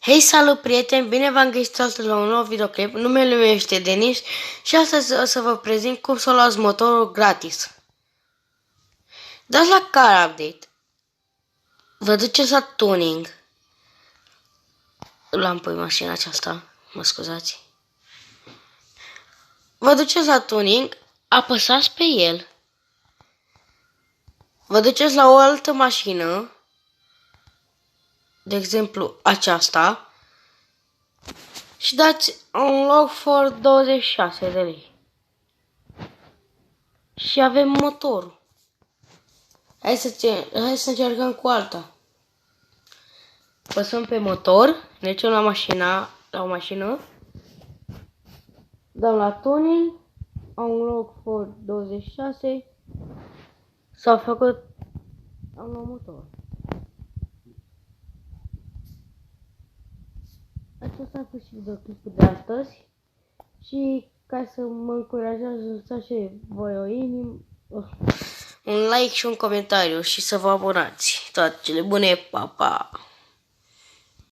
Hei, salut prieteni! Bine v-am găsit astăzi la un nou videoclip. Numele meu este Denis și astăzi o să vă prezint cum să luați motorul gratis. Dați la Car Update. Vă duceți la Tuning. L-am pe mașina aceasta, mă scuzați. Vă duceți la Tuning, apăsați pe el. Vă duceți la o altă mașină, de exemplu aceasta, și dați unlock for 26 de lei. Și avem motorul. Hai să încercăm cu alta. Păsăm pe motor, ne ducem la o mașină, dăm la tuning, unlock for 26, s-a făcut, am luat motor. Acesta a fost și videoclipul de astăzi și ca să mă încurajați să și voi o inimă, un like și un comentariu și să vă abonați. Toate cele bune, pa, pa!